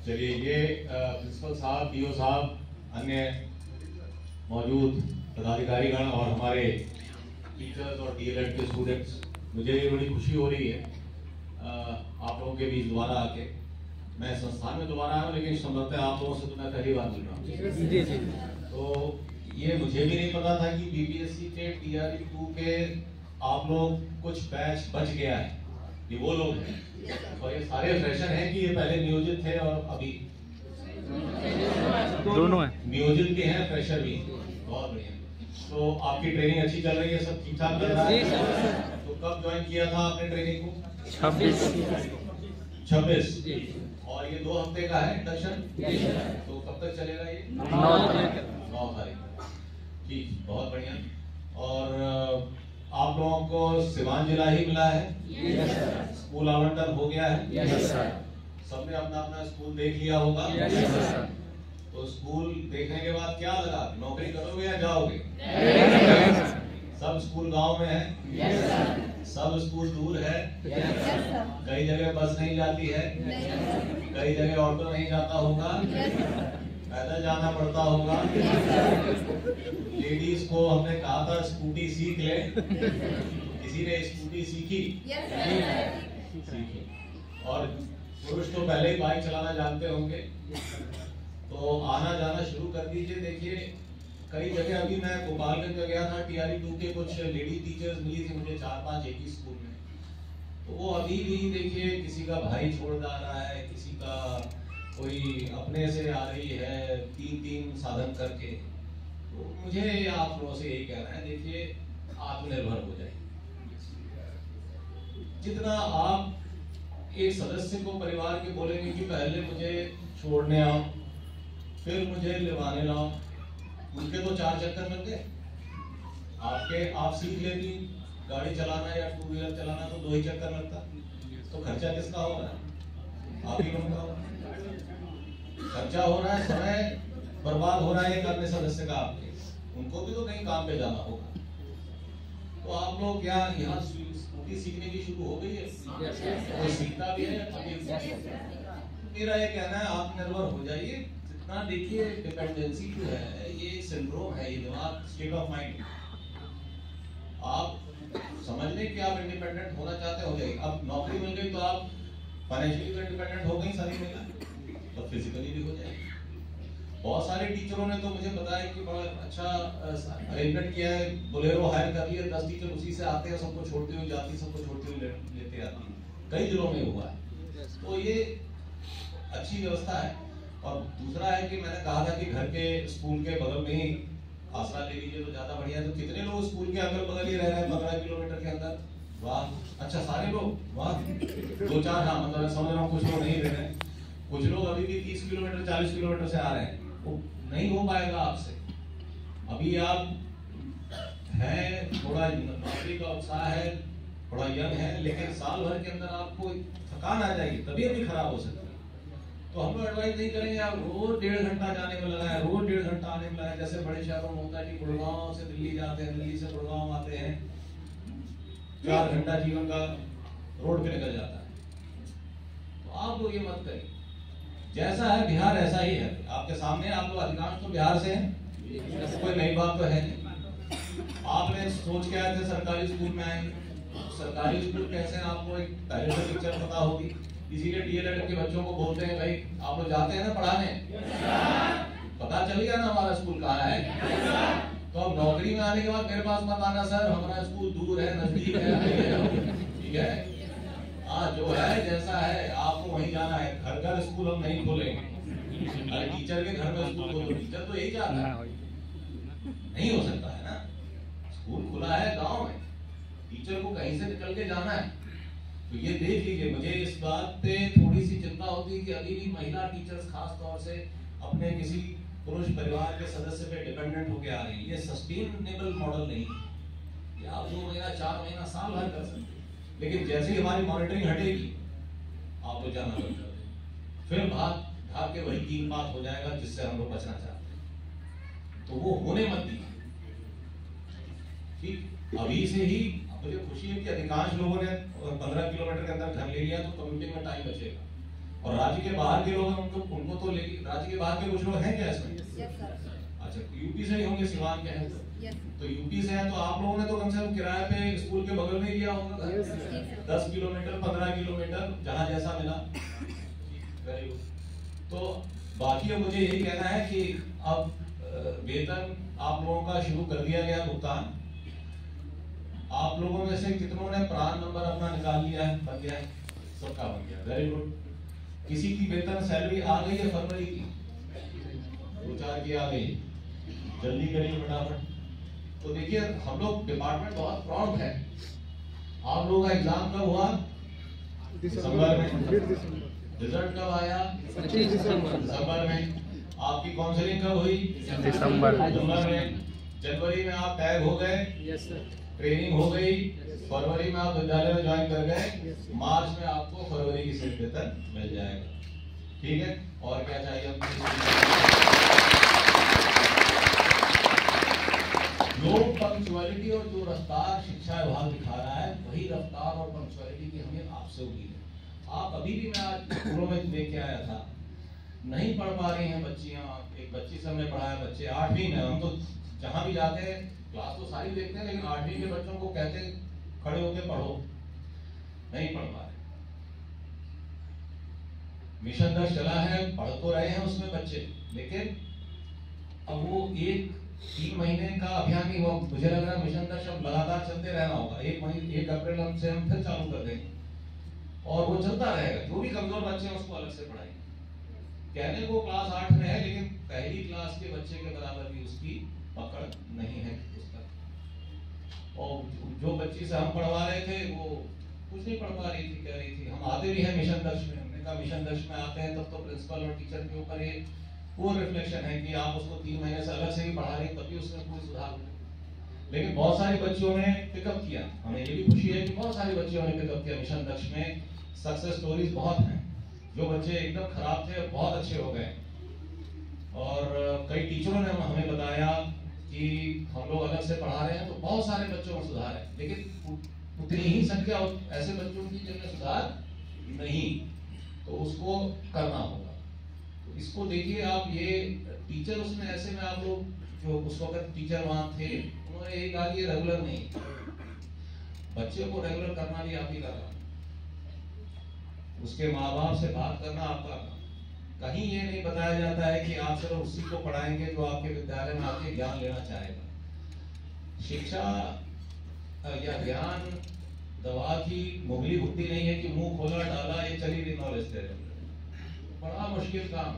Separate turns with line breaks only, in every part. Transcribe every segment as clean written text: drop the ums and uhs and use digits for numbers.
चलिए, ये प्रिंसिपल साहब, डीओ साहब, अन्य मौजूद पदाधिकारीगण और हमारे टीचर्स और डीएलएड के स्टूडेंट्स, मुझे ये बड़ी खुशी हो रही है आप लोगों के बीच दोबारा आके। मैं संस्थान में दोबारा आया हूँ, लेकिन संभवतः आप लोगों से तो मैं पहली बार मिल रहा हूँ। तो ये मुझे भी नहीं पता था कि बीपीएससी के टीआरई 2 के आप लोग कुछ बैच बच गया है। ये वो लोग हैं और ये सारे फ्रेशर हैं कि ये पहले नियोजित थे और अभी
दोनों हैं,
नियोजित भी हैं, फ्रेशर भी। बहुत बढ़िया। तो आपकी ट्रेनिंग अच्छी चल रही है, सब ठीक ठाक चल रहा है? तो कब ज्वाइन किया था आपने ट्रेनिंग को? 26। और ये 2 हफ्ते का है इंडक्शन। तो कब तक चलेगा ये? 9 तारीख। ठीक, बहुत बढ़िया। और आप लोगों को सिवान जिला ही मिला है?
Yes sir.
स्कूल आवंटन हो गया है?
Yes sir.
सबने अपना अपना स्कूल देख लिया होगा?
Yes sir.
तो स्कूल देखने के बाद क्या लगा, नौकरी करोगे या जाओगे? सब स्कूल गांव में है?
Yes sir.
सब स्कूल दूर है?
Yes sir.
कई जगह बस नहीं जाती है, कई जगह ऑटो नहीं जाता होगा, पैदल जाना पड़ता होगा। लेडीज को हमने कहा था स्कूटी सीख ले, किसी ने स्कूटी सीखी? सीखी। और पुरुष तो पहले ही बाइक चलाना जानते होंगे, तो आना जाना शुरू कर दीजिए। देखिए, कई जगह, अभी मैं गोपालगंज में गया था, टीआरई 2 के कुछ लेडी टीचर्स मिली थी मुझे, 4-5 एक ही स्कूल में। तो वो अभी भी देखिए, किसी का भाई छोड़ जा रहा है, किसी का कोई अपने से आ रही है, 3-3 साधन करके। तो मुझे आप लोगों से यही कहना है, देखिए आत्मनिर्भर हो जाइए। जितना आप एक सदस्य को परिवार के बोलेंगे कि पहले मुझे छोड़ने आओ, फिर मुझे लिवाने लाओ, उनके तो 4 चक्कर मिल गए। आप सीख लेती गाड़ी चलाना या 2 व्हीलर चलाना, तो 2 ही चक्कर लगता। तो खर्चा किसका हो रहा है? आप ही लोगों का हो रहा है। खर्चा हो रहा है, समय बर्बाद हो रहा है एक अन्य सदस्य का आपके। उनको भी तो कहीं काम पे जाना होगा। तो आप लोग क्या यहाँ स्कूटी सीखने की शुरू हो गई है? तो सीखता भी है अभी। मेरा ये कहना है, आत्मनिर्भर हो जाइए। जितना देखिए, डिपेंडेंसी जो है, ये सिंड्रोम है, ये दिमाग, स्टेट ऑफ माइंड। आप समझ लें कि आप इंडिपेंडेंट होना चाहते हो जाइए। अब नौकरी मिल गई तो आप फाइनेंशियली तो इंडिपेंडेंट हो गई, सारी महिला, तो फिजिकली भी हो जाएगी। बहुत सारे टीचरों ने तो मुझे बताया कि बड़ा अच्छा अरेंजमेंट किया है, बोलेरो हायर कर लिया, 10 टीचर उसी से आते हैं, सबको छोड़ते हुए जाती, सबको छोड़ते हुए लेते आती। कई जिलों में हुआ है, तो ये अच्छी व्यवस्था है। और दूसरा है कि मैंने कहा था कि घर के स्कूल के बगल में ही आसरा ले लीजिए तो ज्यादा बढ़िया है। तो कितने लोग स्कूल के अगल बगल ही रह रहे हैं 15 किलोमीटर के अंदर? वाह, अच्छा, सारे लोग, वाह। 2-4, हाँ, मतलब समझ रहा हूँ, कुछ लोग नहीं रह रहे हैं, कुछ लोग अभी भी 30 किलोमीटर 40 किलोमीटर से आ रहे हैं। वो नहीं हो पाएगा आपसे। अभी आप हैं, थोड़ा नौकरी का उत्साह है, थोड़ा यंग है, लेकिन साल भर के अंदर आपको थकान आ जाएगी, तबीयत भी खराब हो सकती है। तो हम लोग एडवाइस नहीं करेंगे आप रोज 1.5 घंटा जाने में लगाए, रोज 1.5 घंटा आने में लगाए। जैसे बड़े शहरों में होता है कि गुड़गांव से दिल्ली जाते हैं, दिल्ली से गुड़गांव आते हैं, 4 घंटा जीवन का रोड पे निकल जाता है। तो आप लोग ये मत करिए। जैसा है बिहार ऐसा ही है आपके सामने। आप लोग अधिकांश तो बिहार से हैं, कोई नई बात तो है नहीं। आपने सोच के आए थे सरकारी स्कूल में आएंगे। सरकारी स्कूल कैसे हैं आपको एक पहले से पिक्चर पता होगी, इसीलिए डीएलएड के बच्चों को बोलते हैं, भाई आप लोग जाते हैं ना पढ़ाने, पता चल गया ना हमारा स्कूल कहाँ है। तो अब नौकरी में आने के बाद मेरे पास मत आना, सर हमारा स्कूल दूर है, नजदीक है, ठीक है। हाँ, जो है जैसा है आपको वहीं जाना है। घर घर स्कूल हम नहीं खोलेंगे। अरे टीचर के घर में स्कूल खोलो, टीचर तो यही चाहता है। नहीं हो सकता है ना। स्कूल खुला है गांव में, टीचर को कहीं से निकल के जाना है। तो ये देख लीजिए, मुझे इस बात पे थोड़ी सी चिंता होती है कि अभी भी महिला टीचर्स खास तौर से अपने किसी पुरुष परिवार के सदस्य पे डिपेंडेंट होके आ रही है। ये सस्टेनेबल मॉडल नहीं है। ये आप 2 महीना 4 महीना साल भर कर सकते हैं, लेकिन जैसे ही हमारी मॉनिटरिंग हटेगी आप तो जाना बंद कर देंगे। फिर भाग के वही 3 बात हो जाएगा जिससे हम लोग बचना चाहते हैं। तो वो होने मत दीजिए। ठीक, अभी से ही मुझे खुशी है कि अधिकांश लोगों ने 15 किलोमीटर के अंदर घर ले लिया, तो कम्यूटिंग में टाइम बचेगा। और राज्य के बाहर के लोग हैं, उनको तो लेकिन राज्य के बाहर के कुछ लोग हैं क्या इसमें?
Yes sir.
अच्छा, यूपी से ही होंगे, सिवान के हैं
यस।
तो यूपी से हैं, तो आप लोगों ने तो कम से कम किराए पे स्कूल के बगल में ही लिया होगा, 10 किलोमीटर 15 किलोमीटर जहाँ जैसा मिला। Very good. तो बाकी अब मुझे यही कहना है कि अब वेतन आप लोगों का शुरू कर दिया गया भुगतान। आप लोगों में से कितनों ने प्राण नंबर अपना निकाल लिया है, बन गया है? सबका बन गया, वेरी गुड। किसी की वेतन सैलरी आ गई है फरवरी की? 2-4 की आ गई, जल्दी करिए फटाफट। तो देखिए हम लोग डिपार्टमेंट बहुत प्राउड है। आप लोगों का एग्जाम कब हुआ? दिसंबर में। रिजल्ट कब आया?
25
दिसंबर में। आपकी काउंसलिंग कब हुई?
दिसंबर
में। जनवरी में आप टैग हो गए,
यस सर।
ट्रेनिंग हो गई, फरवरी में आप विद्यालय में ज्वाइन कर गए, मार्च में आपको फरवरी की सिर्फ वेतन मिल जाएगा। ठीक है, और क्या चाहिए जो पंक्चुअलिटी और जो रफ्तार शिक्षा विभाग दिखा रहा है, वही रफ्तार और पंक्चुअलिटी की हमें आपसे उम्मीद है। आप अभी भी, मैं आज स्कूलों में देख के आया था, नहीं पढ़ पा रही हैं बच्चियां। एक बच्ची से हमने पढ़ाया, बच्चे 8वीं में, हम तो जहां भी जाते हैं क्लास तो सारी देखते हैं, लेकिन 8वीं के बच्चों को कहते खड़े होकर पढ़ो, नहीं पढ़ पा रहे। मिशन 10 चला है, पढ़ तो रहे हैं उसमें बच्चे, लेकिन अब वो 3 महीने का अभियान नहीं हुआ। मुझे लग रहा है मिशन 10 अब लगातार चलते रहना होगा। 1 अप्रैल से हम फिर चालू कर देंगे और वो चलता रहेगा। जो भी कमजोर बच्चे हैं उसको अलग से पढ़ाएंगे। कहने को क्लास 8 में है, लेकिन पहली क्लास के बच्चे के बराबर भी उसकी पकड़ नहीं है पुस्तक। और जो बच्ची से हम पढ़वा रहे थे वो कुछ नहीं पढ़ पा रही थी, कह रही थी हम आते भी हैं मिशन 10 में। हमने कहा मिशन 10 में आते हैं तब तो प्रिंसिपल और टीचर के ऊपर ये पूर्ण रिफ्लेक्शन है कि आप उसको 3 महीने से अलग से ही पढ़ा रहे, तभी उसमें कोई सुधार हो। लेकिन बहुत सारे बच्चों ने पिकअप किया, हमें ये भी खुशी है कि बहुत सारे बच्चों ने पिकअप किया। मिशन 10 में सक्सेस स्टोरीज बहुत हैं। जो बच्चे एकदम खराब थे बहुत अच्छे हो गए। और कई टीचरों ने हमें बताया कि हम लोग अलग से पढ़ा रहे हैं तो बहुत सारे बच्चों में सुधार है, लेकिन उतनी ही संख्या ऐसे बच्चों की जिनमें सुधार नहीं, तो उसको करना होगा। तो इसको देखिए आप, ये टीचर उसमें ऐसे में आप लोग जो उस वक्त टीचर वहां थे, उन्होंने यही कहा कि ये रेगुलर नहीं, बच्चे को रेगुलर करना भी आप ही का काम, उसके माँ बाप से बात करना आपका काम। कहीं ये नहीं बताया जाता है कि आप सिर्फ उसी को पढ़ाएंगे जो आपके विद्यालय में आके ज्ञान लेना चाहेगा। शिक्षा या ज्ञान दवा की मुगली भुगती नहीं है कि मुंह खोला डाला ये चली रही नॉलेज दे रहे। बड़ा मुश्किल काम,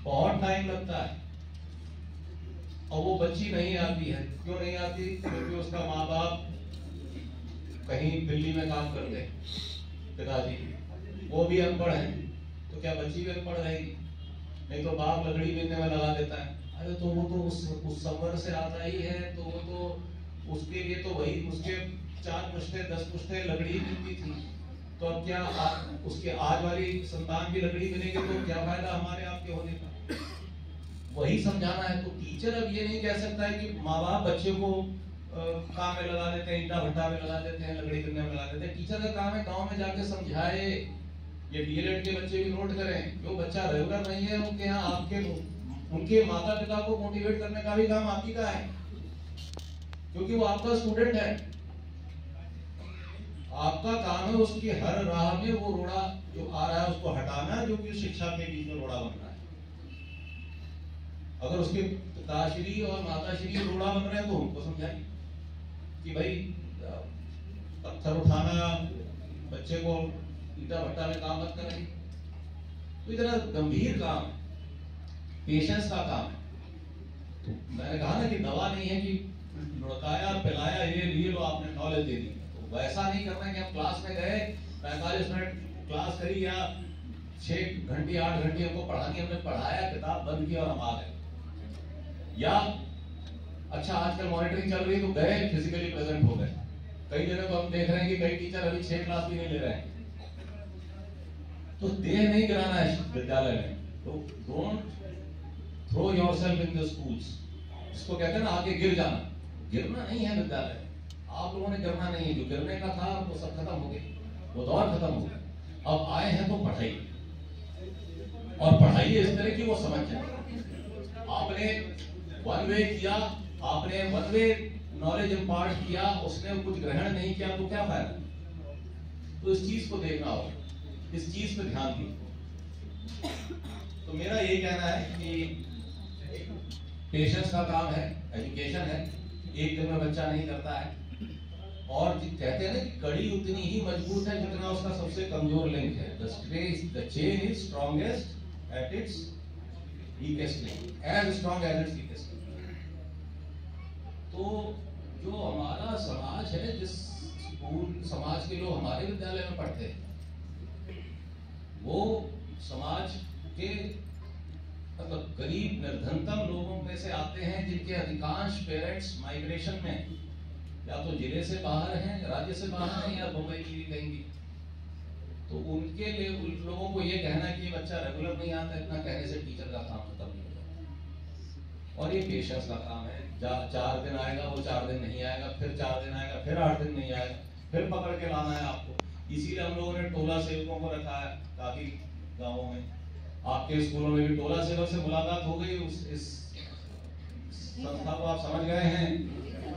बहुत टाइम लगता है। और वो बच्ची नहीं आती है, क्यों नहीं आती? क्योंकि उसका माँ बाप कहीं दिल्ली में काम करते हैं, पिताजी वो भी अनपढ़ हैं, तो क्या बच्ची भी अनपढ़ रहेगी? नहीं तो बाप लकड़ी बेचने में लगा देता है। अरे तो वो तो उस संवर्ग से आता ही है, तो वो तो उसके लिए तो वही उसके 4 पुश्ते 10 पुश्ते लकड़ी मिलती थी, तो अब क्या उसके आज वाली संतान की लकड़ी मिलेगी तो क्या फायदा हमारे आपके होने का? वही समझाना है। तो टीचर अब ये नहीं कह सकता है कि माँ बाप बच्चे को काम में लगा देते हैं, ईंटा भट्टा में लगा देते हैं, लकड़ी करने में लगा देते हैं। टीचर का काम है गांव में जाके समझाए। ये डीएलएड के बच्चे भी नोट करें, जो बच्चा रेगुलर नहीं है उनके यहाँ उनके माता पिता को मोटिवेट करने का भी काम आप ही का है, क्योंकि वो आपका स्टूडेंट है। आपका काम है उसकी हर राह में वो रोड़ा जो आ रहा है उसको हटाना, जो कि शिक्षा के बीच में रोड़ा बन रहा है। अगर उसके पिताश्री और माताश्री रोड़ा बन रहे हैं तो उनको समझाइए कि भाई पत्थर उठाना, बच्चे को ईटा भट्टा में काम मत करें। तो इतना गंभीर काम, पेशेंस का काम है। तो मैंने कहा ना कि दवा नहीं है कि लुढ़काया पिलाया ये लो आपने नॉलेज दे दी। तो वैसा नहीं करना कि हम क्लास में गए 45 मिनट क्लास करी या 6 घंटे 8 घंटे हमको पढ़ानी, हमने पढ़ाया, किताब बंद की और हम आ गए। या अच्छा आजकल मॉनिटरिंग चल रही तो गए फिजिकली प्रेजेंट हो गए। कई जगह तो हम देख रहे हैं कि कई टीचर अभी 6 क्लास भी नहीं ले रहे हैं। तो देह नहीं गिराना है विद्यालय में। तो don't throw yourself in the schools, इसको कहते हैं ना आगे गिर जाना। गिरना नहीं है विद्यालय, आप लोगों ने गिरना नहीं है। जो गिरने का था वो सब खत्म हो गया, वो दौर खत्म हो गया। अब आए हैं तो पढ़ाई, और पढ़ाई इस तरह की वो समझ जाए। आपने वन वे किया, आपने वन वे नॉलेज इम्पार्ट किया, उसने कुछ ग्रहण नहीं किया तो क्या फायदा? तो इस चीज को देखना होगा, इस चीज पे ध्यान दिए। तो मेरा यही कहना है कि पेशेंस का काम है, एजुकेशन है, एक दिन में बच्चा नहीं करता है। और कहते हैं ना कि कड़ी उतनी ही मजबूत है जितना उसका सबसे कमजोर लिंक है। The chain is strongest at its weakest link, as strong as its weakest link. तो जो हमारा समाज है, जिस स्कूल समाज के लोग हमारे विद्यालय में पढ़ते हैं, वो समाज के मतलब गरीब निर्धनतम लोगों में से आते हैं, जिनके अधिकांश पेरेंट्स माइग्रेशन में या तो जिले से बाहर हैं, राज्य से बाहर हैं, या मुंबई की कहेंगी। तो उनके लिए उन लोगों को ये कहना कि ये बच्चा रेगुलर नहीं आता, इतना कहने से टीचर का काम खत्म नहीं होता। और ये पेशेंस का काम है। 4 दिन आएगा, वो 4 दिन नहीं आएगा, फिर 4 दिन आएगा, फिर 8 दिन नहीं आएगा, फिर पकड़ के लाना है आपको। इसीलिए हम लोगों ने टोला सेवकों को रखा है काफी गाँवों में। आपके स्कूलों में भी टोला सेवक से मुलाकात हो गई, इस संस्था को आप समझ गए हैं,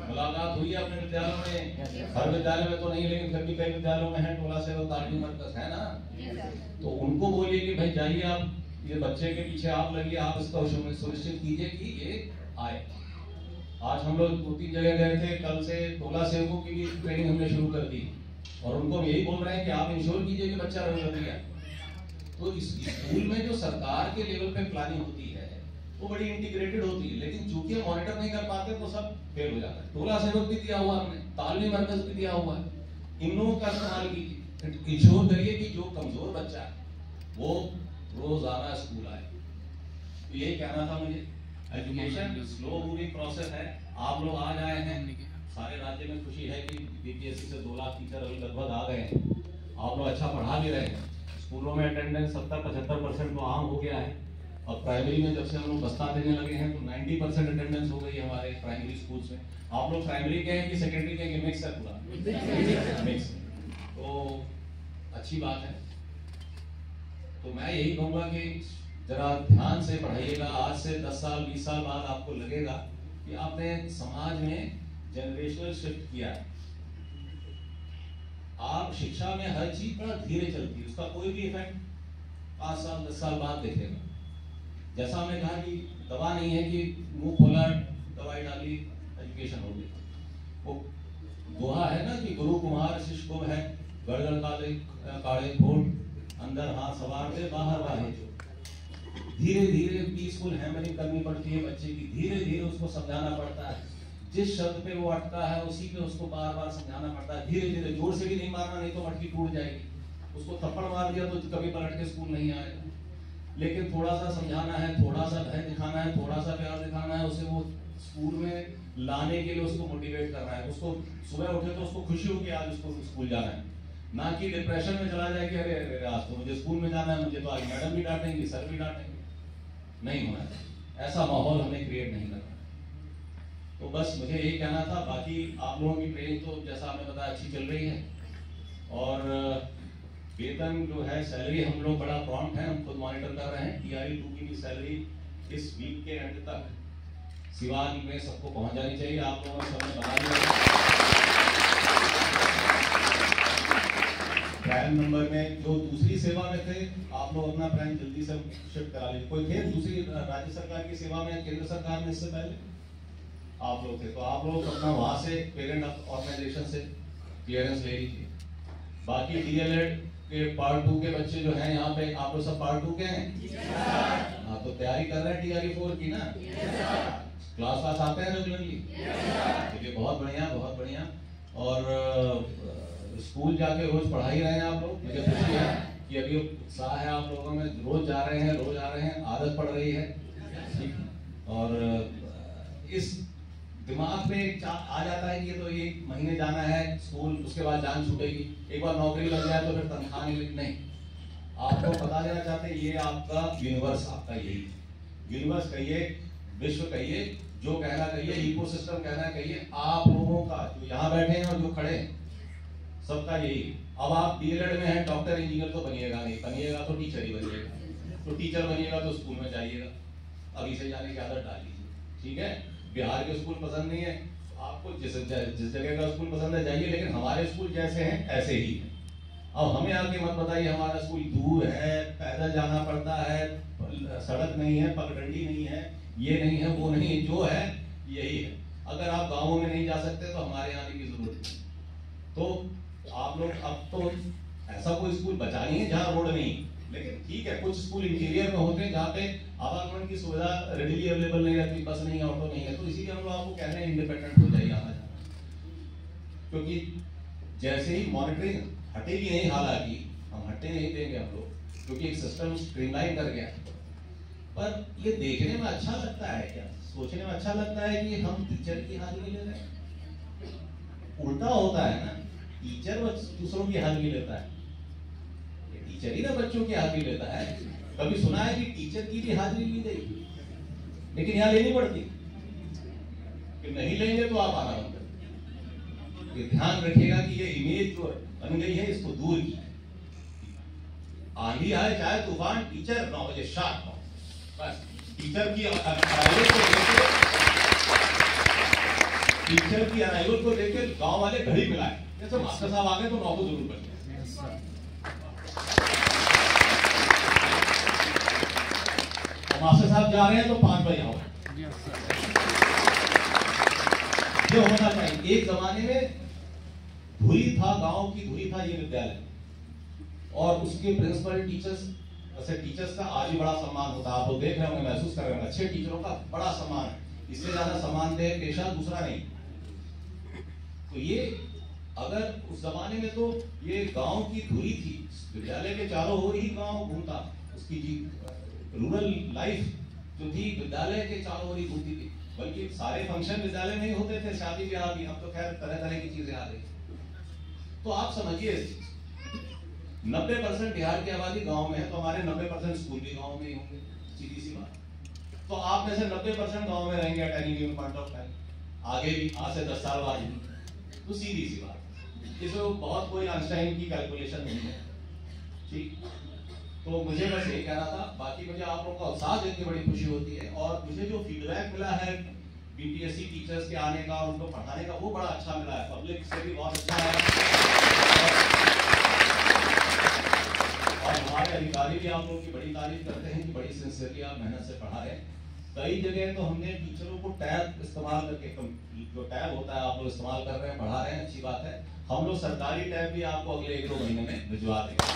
मुलाकात हुई है अपने विद्यालयों में। हर विद्यालय में तो नहीं, लेकिन फिर भी कई विद्यालयों में है टोला सेवक तालीम मरकज, है ना। तो उनको बोलिए कि भाई जाइए, आप ये बच्चे के पीछे आप लगिए, आप इसका सुनिश्चित कीजिए कि ये आए। आज हम लोग 2-3 जगह गए थे, कल से टोला सेवकों की भी ट्रेनिंग हमने शुरू कर दी, और उनको यही बोल रहे हैं कि आप इंश्योर कीजिए कि बच्चा रेगुलर है। तो इस स्कूल में जो सरकार के लेवल पे प्लानिंग होती है वो बड़ी इंटीग्रेटेड होती है, लेकिन चूंकि हम मॉनिटर नहीं कर पाते तो सब फेल हो जाता है। टोला सेवक भी दिया हुआ हमने, तालीम मरकज भी दिया हुआ है, इन लोगों का इस्तेमाल कीजिए। इंश्योर करिए कि जो कमजोर बच्चा है वो रोजाना स्कूल आए। तो यही कहना था मुझे। एजुकेशन स्लो मूविंग प्रोसेस है। आप लोग आज आए हैं, सारे राज्य में खुशी है कि बीपीएससी से 2 लाख टीचर अभी लगभग आ गए हैं। आप लोग अच्छा पढ़ा भी रहे हैं, स्कूलों में अटेंडेंस 70-75% तो आम हो गया है। और प्राइमरी में जब से हम लोग बस्ता देने लगे हैं तो 90% अटेंडेंस हो गई है हमारे प्राइमरी स्कूल्स में। आप लोग प्राइमरी के हैं कि सेकेंडरी के हैं? मिक्स है पूरा, मिक्स। तो अच्छी बात है। तो मैं यही कहूँगा कि जरा ध्यान से पढ़ाइएगा। आज से 10 साल 20 साल बाद आपको लगेगा कि आपने समाज में जनरेशनल शिफ्ट किया है। आप शिक्षा में हर चीज बड़ा धीरे चलती है, उसका कोई भी इफेक्ट 5 साल 10 साल बाद देखेगा। जैसा हमने कहा कि दवा नहीं है कि मुंह खोला दवाई डाली एजुकेशन हो गई। वो दोहा है ना कि गुरु कुम्हार शिष्य को है, गड़गड़ काले खोट, अंदर हाथ सवारते बाहर वाहे जो। धीरे धीरे पीसफुल हैमरिंग करनी पड़ती है बच्चे की, धीरे धीरे उसको समझाना पड़ता है। जिस शब्द पे वो अटका है उसी पे उसको बार बार समझाना पड़ता है। धीरे धीरे, जोर से भी नहीं मारना, नहीं तो मटकी टूट जाएगी। उसको थप्पड़ मार दिया तो कभी पलट के स्कूल नहीं आएगा। लेकिन थोड़ा सा समझाना है, थोड़ा सा भय दिखाना है, थोड़ा सा प्यार दिखाना है, उसे वो स्कूल में लाने के लिए उसको मोटिवेट करना है। उसको सुबह उठे तो उसको खुशी हो कि आज उसको स्कूल जाना है, ना कि डिप्रेशन में चला जाए कि अरे अरे आज तो मुझे स्कूल में जाना है, मुझे तो आज मैडम भी डांटेंगी, सर भी डांटेंगे। नहीं होना है, ऐसा माहौल हमें क्रिएट नहीं करना। तो बस मुझे यही कहना था। बाकी आप लोगों की ट्रेनिंग तो जैसा आपने बताया अच्छी चल रही है, और वेतन जो है, सैलरी हम लोग बड़ा प्रॉम्प्ट है, हम खुद मॉनिटर कर रहे हैं। TRE 2 की सैलरी इस वीक के एंड तक सिवान में सबको पहुंच जानी चाहिए। आप लोगों ने सबने बता दिया। प्राइम नंबर में जो दूसरी सेवा में थे, आप लोग अपना प्राइम जल्दी से शिफ्ट करा लीजिए। कोई थे दूसरी राज्य सरकार की सेवा में, केंद्र सरकार में इससे पहले आप लोग थे, तो आप लोग अपना वहां से पेरेंट ऑर्गेनाइजेशन से क्लियरेंस ले लीजिए। बाकी DLED के पार्ट 2 के बच्चे जो हैं यहाँ पे, आप लोग सब पार्ट 2 के हैं? हाँ, तो तैयारी कर रहे हैं TRE 4 की ना? क्लास आते हैं रेगुलरली? चलिए, बहुत बढ़िया, बहुत बढ़िया। और स्कूल जाके रोज पढ़ा ही रहे हैं आप लोग। मुझे खुशी है कि अभी उत्साह है आप लोगों में, रोज जा रहे हैं, रोज आ रहे हैं, आदत पड़ रही है। और इस दिमाग में आ जाता है कि तो 1 महीने जाना है स्कूल, उसके बाद जान छूटेगी। एक बार नौकरी लग जाए तो फिर तनख्वाह नहीं। आपको बता देना चाहते हैं, ये आपका यूनिवर्स, आपका यही यूनिवर्स कहिए, विश्व कहिए, जो कहना कहिए, इकोसिस्टम कहना कहिए, आप लोगों का जो यहाँ बैठे हैं और जो खड़े हैं, सबका यही अब आप डीएलएड में हैं, डॉक्टर इंजीनियर तो बनिएगा नहीं, बनिएगा तो टीचर ही बनिएगा। तो टीचर बनिएगा तो स्कूल में जाइएगा, अभी से जाने की आदत डाल लीजिए, ठीक है। बिहार के स्कूल पसंद नहीं है आपको, जिस जगह का स्कूल पसंद है जाइए, लेकिन हमारे स्कूल जैसे हैं ऐसे ही हैं। अब हमें आके मत बताइए हमारा स्कूल दूर है, पैदल जाना पड़ता है, सड़क नहीं है, पगडंडी नहीं है, ये नहीं है, वो नहीं है, जो है यही है। अगर आप गाँवों में नहीं जा सकते तो हमारे यहाँ आने की जरूरत नहीं। तो आप लोग अब तो ऐसा कोई स्कूल बचा नहीं है जहाँ रोड नहीं, लेकिन ठीक है कुछ स्कूल इंटीरियर में होते हैं जहाँ पे आवागमन की सुविधा रेडिली अवेलेबल नहीं रहती, बस नहीं है, ऑटो नहीं है, तो इसीलिए हम लोग आपको कह रहे हैं इंडिपेंडेंट हो जाइए आना जाना। क्योंकि जैसे ही मॉनिटरिंग हटेगी नहीं, हालांकि हम हटने नहीं देंगे हम लोग, क्योंकि एक सिस्टम स्ट्रीमलाइन कर गया। पर ये देखने में अच्छा लगता है क्या, सोचने में अच्छा लगता है कि हम टीचर की हाजिरी ले रहे हैं। उल्टा होता है ना, टीचर दूसरों की हाजिरी लेता है, टीचर ही ना बच्चों की हाजिरी लेता है। कभी सुना है कि टीचर की भी हाजिरी ली गई? लेकिन यहाँ लेनी पड़ती कि नहीं लेंगे तो आप आना बंद कर। ये ध्यान रखिएगा कि ये इमेज जो बन गई है इसको दूर की। आंधी आए चाहे तूफान, टीचर 9 बजे शार्प हो, बस। टीचर की अराइवल को लेकर गांव वाले घड़ी मिलाए, जैसे मास्टर साहब आ गए तो 9 को जरूर बजे। मास्टर साहब जा रहे हैं तो 5 बजे आओ। ये होना चाहिए। एक जमाने में धुरी था, गांव की धुरी था ये विद्यालय, और उसके प्रिंसिपल टीचर्स का आज भी बड़ा सम्मान होता है। आप लोग देख रहे होंगे, महसूस कर रहे होंगे, अच्छे टीचरों का बड़ा सम्मान है। इससे ज्यादा सम्मान दे पेशा दूसरा नहीं। तो ये अगर उस जमाने में तो ये गांव की धुरी थी, विद्यालय के चारों ओर ही गांव घूमता, उसकी जी रूरल लाइफ जो थी विद्यालय के चारों ओर ही घूमती थी। बल्कि सारे फंक्शन विद्यालय में ही होते थे, शादी ब्याह भी। अब तो खैर तरह तरह की चीजें आ रही। तो आप समझिए 90% बिहार की आबादी गांव में है, तो हमारे 90% स्कूल भी गांव में ही होंगे, सीधी सी बात। तो आप में से 90% गांव में रहेंगे at any given point of time, आगे भी आज से 10 साल बाद भी। तो सीधी सी बात, इसमें बहुत कोई आइंस्टाइन की कैलकुलेशन नहीं है, ठीक। तो मुझे बस यही कहना था। बाकी मुझे आप लोगों का उत्साह देख के बड़ी खुशी होती है, और मुझे जो फीडबैक मिला है बीपीएससी टीचर्स के आने का और उनको पढ़ाने का, वो बड़ा अच्छा मिला है। पब्लिक से भी बहुत अच्छा है, और हमारे अधिकारी भी आप लोगों की बड़ी तारीफ करते हैं कि बड़ी सिंसियरली आप मेहनत से पढ़ा रहे हैं। कई जगह तो हमने टीचरों को टैब इस्तेमाल करके, जो टैब होता है आप लोग इस्तेमाल कर रहे हैं, पढ़ा रहे हैं, अच्छी बात है। हम लोग सरकारी टैब भी आपको अगले 1-2 महीने में भिजवा देंगे।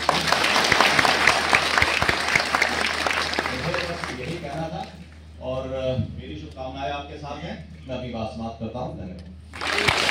यही कहना था, और मेरी शुभकामनाएं आपके साथ हैं। मैं अभी बात समाप्त करता हूँ। धन्यवाद।